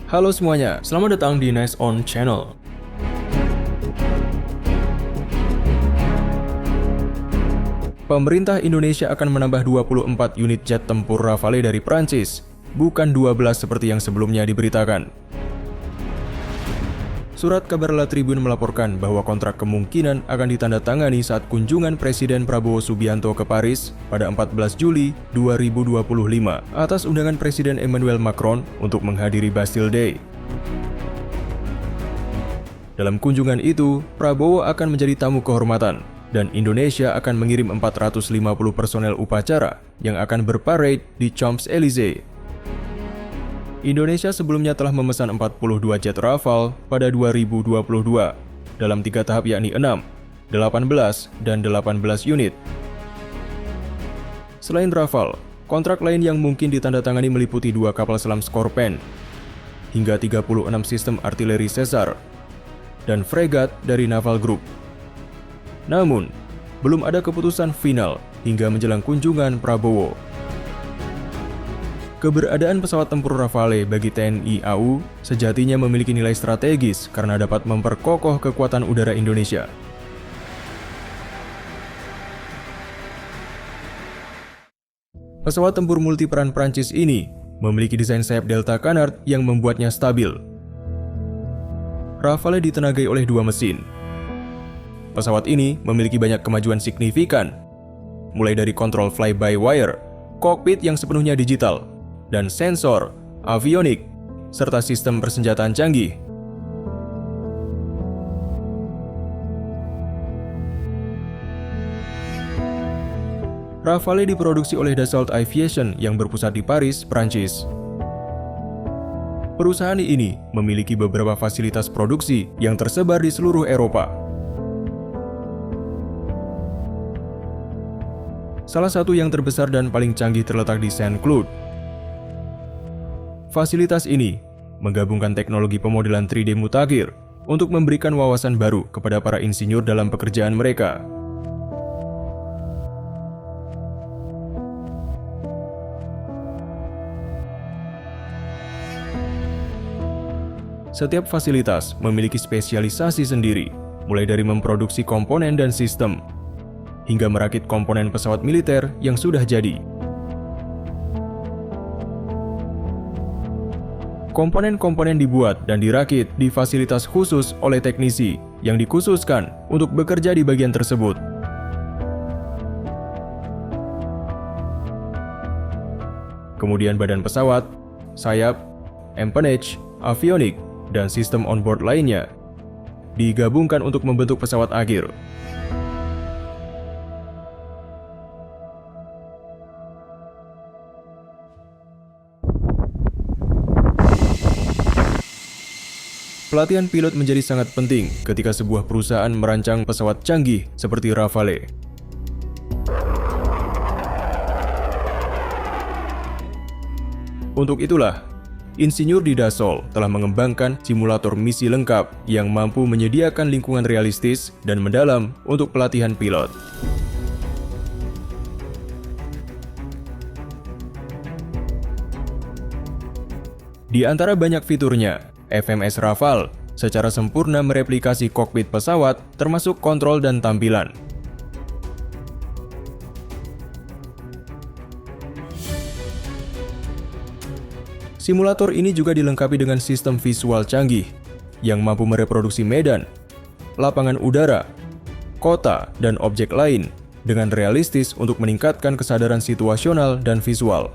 Halo semuanya, selamat datang di Nice On Channel. Pemerintah Indonesia akan menambah 24 unit jet tempur Rafale dari Prancis, bukan 12 seperti yang sebelumnya diberitakan. Surat kabar La Tribune melaporkan bahwa kontrak kemungkinan akan ditandatangani saat kunjungan Presiden Prabowo Subianto ke Paris pada 14 Juli 2025 atas undangan Presiden Emmanuel Macron untuk menghadiri Bastille Day. Dalam kunjungan itu, Prabowo akan menjadi tamu kehormatan, dan Indonesia akan mengirim 450 personel upacara yang akan berparade di Champs-Élysées. Indonesia sebelumnya telah memesan 42 jet Rafale pada 2022 dalam 3 tahap yakni 6, 18, dan 18 unit. Selain Rafale, kontrak lain yang mungkin ditandatangani meliputi 2 kapal selam Scorpène, hingga 36 sistem artileri Caesar, dan fregat dari Naval Group. Namun, belum ada keputusan final hingga menjelang kunjungan Prabowo. Keberadaan pesawat tempur Rafale bagi TNI AU sejatinya memiliki nilai strategis karena dapat memperkokoh kekuatan udara Indonesia. Pesawat tempur multiperan Prancis ini memiliki desain sayap Delta Canard yang membuatnya stabil. Rafale ditenagai oleh 2 mesin. Pesawat ini memiliki banyak kemajuan signifikan, mulai dari kontrol fly-by-wire, kokpit yang sepenuhnya digital, dan sensor, avionik, serta sistem persenjataan canggih. Rafale diproduksi oleh Dassault Aviation yang berpusat di Paris, Prancis. Perusahaan ini memiliki beberapa fasilitas produksi yang tersebar di seluruh Eropa. Salah satu yang terbesar dan paling canggih terletak di Saint-Cloud. Fasilitas ini menggabungkan teknologi pemodelan 3D mutakhir untuk memberikan wawasan baru kepada para insinyur dalam pekerjaan mereka. Setiap fasilitas memiliki spesialisasi sendiri, mulai dari memproduksi komponen dan sistem, hingga merakit komponen pesawat militer yang sudah jadi. Komponen-komponen dibuat dan dirakit di fasilitas khusus oleh teknisi yang dikhususkan untuk bekerja di bagian tersebut. Kemudian badan pesawat, sayap, empennage, avionik, dan sistem onboard lainnya digabungkan untuk membentuk pesawat akhir. Pelatihan pilot menjadi sangat penting ketika sebuah perusahaan merancang pesawat canggih seperti Rafale. Untuk itulah, insinyur di Dassault telah mengembangkan simulator misi lengkap yang mampu menyediakan lingkungan realistis dan mendalam untuk pelatihan pilot. Di antara banyak fiturnya, FMS Rafale secara sempurna mereplikasi kokpit pesawat termasuk kontrol dan tampilan. Simulator ini juga dilengkapi dengan sistem visual canggih yang mampu mereproduksi medan, lapangan udara, kota, dan objek lain dengan realistis untuk meningkatkan kesadaran situasional dan visual.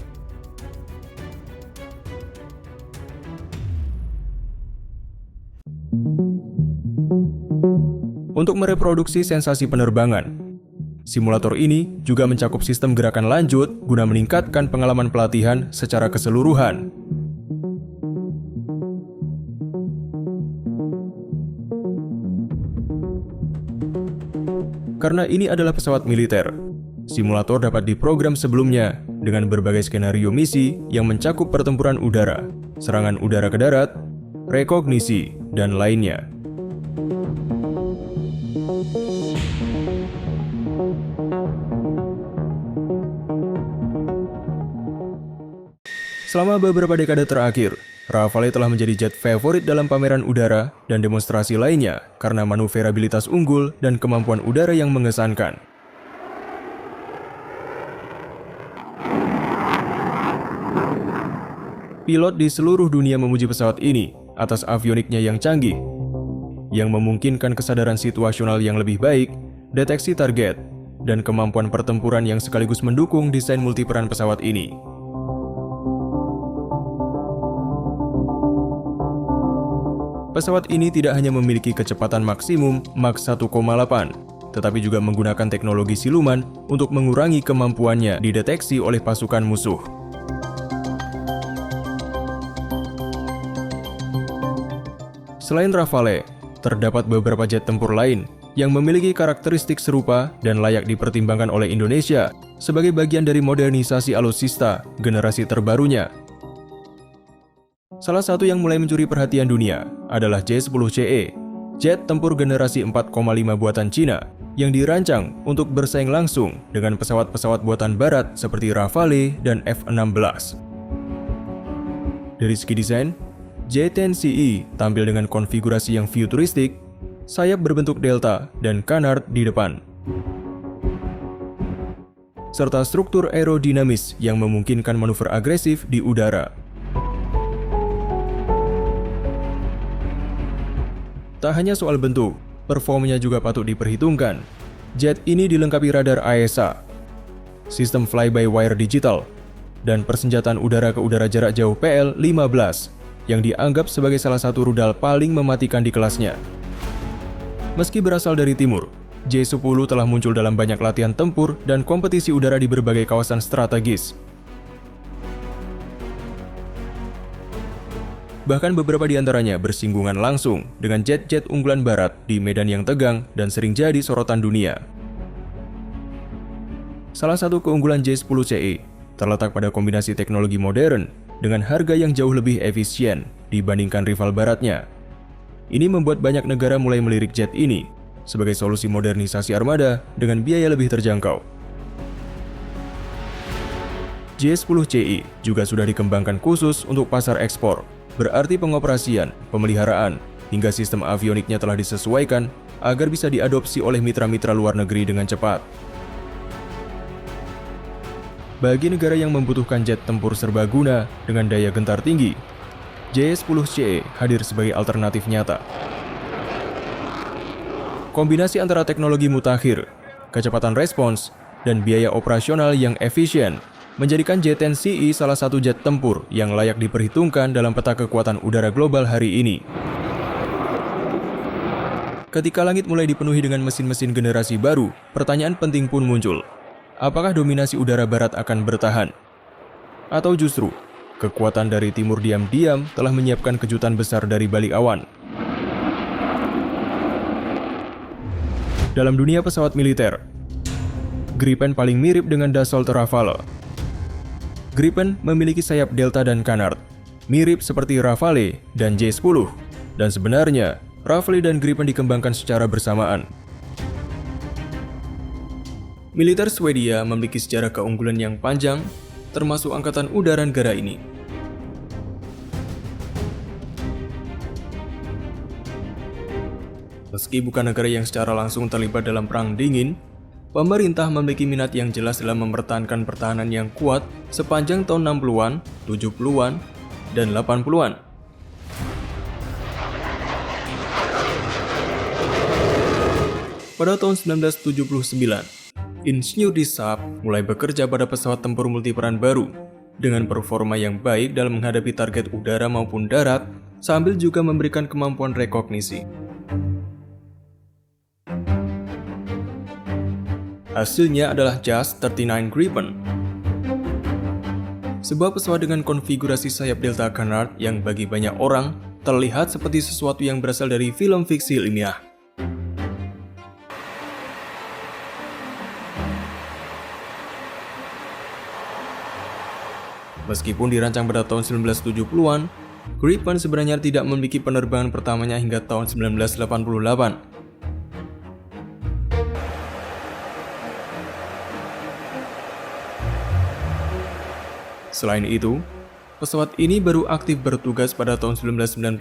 Untuk mereproduksi sensasi penerbangan, simulator ini juga mencakup sistem gerakan lanjut guna meningkatkan pengalaman pelatihan secara keseluruhan. Karena ini adalah pesawat militer, simulator dapat diprogram sebelumnya dengan berbagai skenario misi yang mencakup pertempuran udara, serangan udara ke darat, rekognisi, dan lainnya. Selama beberapa dekade terakhir, Rafale telah menjadi jet favorit dalam pameran udara dan demonstrasi lainnya karena manuverabilitas unggul dan kemampuan udara yang mengesankan. Pilot di seluruh dunia memuji pesawat ini atas avioniknya yang canggih, yang memungkinkan kesadaran situasional yang lebih baik, deteksi target, dan kemampuan pertempuran yang sekaligus mendukung desain multiperan pesawat ini. Pesawat ini tidak hanya memiliki kecepatan maksimum Mach 1,8, tetapi juga menggunakan teknologi siluman untuk mengurangi kemampuannya dideteksi oleh pasukan musuh. Selain Rafale, terdapat beberapa jet tempur lain yang memiliki karakteristik serupa dan layak dipertimbangkan oleh Indonesia sebagai bagian dari modernisasi alutsista generasi terbarunya. Salah satu yang mulai mencuri perhatian dunia adalah J-10CE, jet tempur generasi 4,5 buatan Cina yang dirancang untuk bersaing langsung dengan pesawat-pesawat buatan barat seperti Rafale dan F-16. Dari segi desain, J-10CE tampil dengan konfigurasi yang futuristik, sayap berbentuk delta dan canard di depan, serta struktur aerodinamis yang memungkinkan manuver agresif di udara. Tak hanya soal bentuk, performanya juga patut diperhitungkan. Jet ini dilengkapi radar AESA, sistem fly-by-wire digital, dan persenjataan udara ke udara jarak jauh PL-15 yang dianggap sebagai salah satu rudal paling mematikan di kelasnya. Meski berasal dari timur, J-10 telah muncul dalam banyak latihan tempur dan kompetisi udara di berbagai kawasan strategis. Bahkan beberapa di antaranya bersinggungan langsung dengan jet-jet unggulan barat di medan yang tegang dan sering jadi sorotan dunia. Salah satu keunggulan J-10CE terletak pada kombinasi teknologi modern dengan harga yang jauh lebih efisien dibandingkan rival baratnya. Ini membuat banyak negara mulai melirik jet ini sebagai solusi modernisasi armada dengan biaya lebih terjangkau. J-10CE juga sudah dikembangkan khusus untuk pasar ekspor. Berarti pengoperasian, pemeliharaan, hingga sistem avioniknya telah disesuaikan agar bisa diadopsi oleh mitra-mitra luar negeri dengan cepat. Bagi negara yang membutuhkan jet tempur serbaguna dengan daya gentar tinggi, J-10CE hadir sebagai alternatif nyata. Kombinasi antara teknologi mutakhir, kecepatan respons, dan biaya operasional yang efisien menjadikan J-10CE salah satu jet tempur yang layak diperhitungkan dalam peta kekuatan udara global hari ini. Ketika langit mulai dipenuhi dengan mesin-mesin generasi baru, pertanyaan penting pun muncul. Apakah dominasi udara barat akan bertahan? Atau justru, kekuatan dari timur diam-diam telah menyiapkan kejutan besar dari balik awan? Dalam dunia pesawat militer, Gripen paling mirip dengan Dassault Rafale. Gripen memiliki sayap delta dan canard, mirip seperti Rafale dan J-10, dan sebenarnya Rafale dan Gripen dikembangkan secara bersamaan. Militer Swedia memiliki sejarah keunggulan yang panjang, termasuk Angkatan Udara negara ini. Meski bukan negara yang secara langsung terlibat dalam Perang Dingin, pemerintah memiliki minat yang jelas dalam mempertahankan pertahanan yang kuat sepanjang tahun 60-an, 70-an, dan 80-an. Pada tahun 1979, Insinyur Saab mulai bekerja pada pesawat tempur multiperan baru dengan performa yang baik dalam menghadapi target udara maupun darat sambil juga memberikan kemampuan rekognisi. Hasilnya adalah JAS 39 Gripen, sebuah pesawat dengan konfigurasi sayap delta canard yang bagi banyak orang terlihat seperti sesuatu yang berasal dari film fiksi ilmiah. Meskipun dirancang pada tahun 1970-an, Gripen sebenarnya tidak memiliki penerbangan pertamanya hingga tahun 1988. Selain itu, Pesawat ini baru aktif bertugas pada tahun 1996.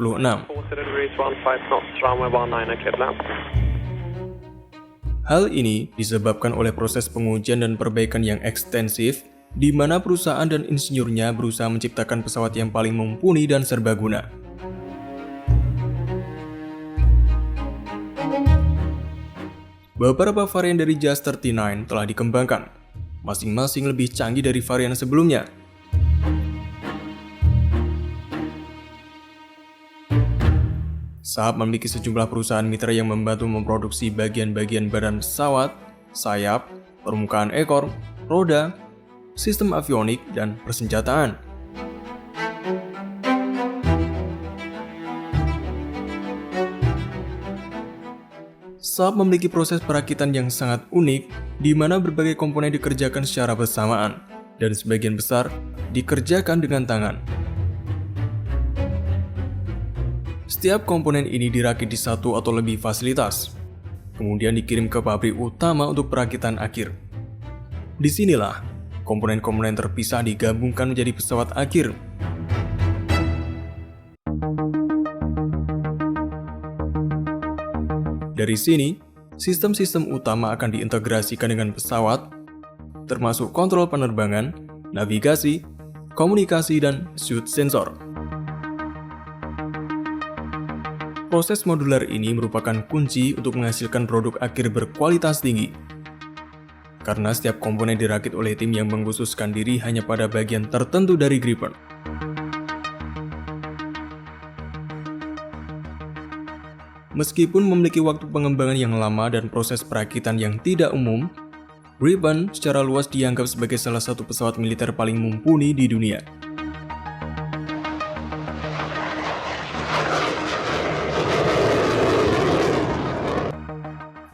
Hal ini disebabkan oleh proses pengujian dan perbaikan yang ekstensif, di mana perusahaan dan insinyurnya berusaha menciptakan pesawat yang paling mumpuni dan serbaguna. Beberapa varian dari JAS 39 telah dikembangkan, masing-masing lebih canggih dari varian sebelumnya. Saab memiliki sejumlah perusahaan mitra yang membantu memproduksi bagian-bagian badan pesawat, sayap, permukaan ekor, roda, sistem avionik, dan persenjataan. Saab memiliki proses perakitan yang sangat unik, di mana berbagai komponen dikerjakan secara bersamaan, dan sebagian besar dikerjakan dengan tangan. Setiap komponen ini dirakit di satu atau lebih fasilitas, kemudian dikirim ke pabrik utama untuk perakitan akhir. Disinilah, komponen-komponen terpisah digabungkan menjadi pesawat akhir. Dari sini, sistem-sistem utama akan diintegrasikan dengan pesawat, termasuk kontrol penerbangan, navigasi, komunikasi, dan suit sensor. Proses modular ini merupakan kunci untuk menghasilkan produk akhir berkualitas tinggi. Karena setiap komponen dirakit oleh tim yang mengkhususkan diri hanya pada bagian tertentu dari Gripen. Meskipun memiliki waktu pengembangan yang lama dan proses perakitan yang tidak umum, Gripen secara luas dianggap sebagai salah satu pesawat militer paling mumpuni di dunia.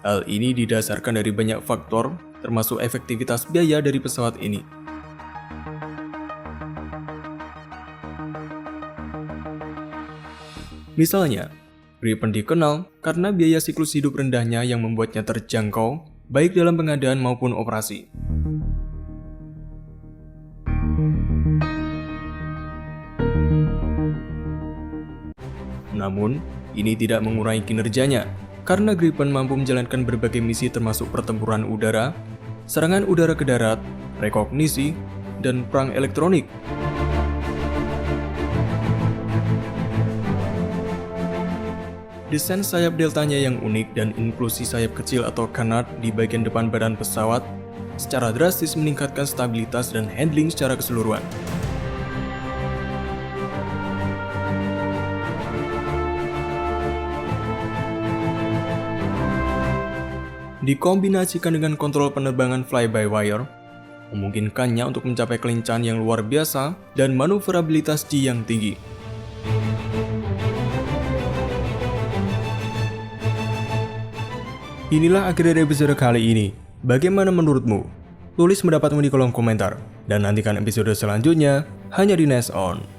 Hal ini didasarkan dari banyak faktor, termasuk efektivitas biaya dari pesawat ini. Misalnya, Gripen dikenal karena biaya siklus hidup rendahnya yang membuatnya terjangkau, baik dalam pengadaan maupun operasi. Namun, ini tidak mengurangi kinerjanya, karena Gripen mampu menjalankan berbagai misi termasuk pertempuran udara, serangan udara ke darat, rekognisi, dan perang elektronik. Desain sayap deltanya yang unik dan inklusi sayap kecil atau canard di bagian depan badan pesawat secara drastis meningkatkan stabilitas dan handling secara keseluruhan. Dikombinasikan dengan kontrol penerbangan fly-by-wire, memungkinkannya untuk mencapai kelincahan yang luar biasa dan manuverabilitas G yang tinggi. Inilah akhir dari episode kali ini. Bagaimana menurutmu? Tulis pendapatmu di kolom komentar. Dan nantikan episode selanjutnya hanya di Nest On.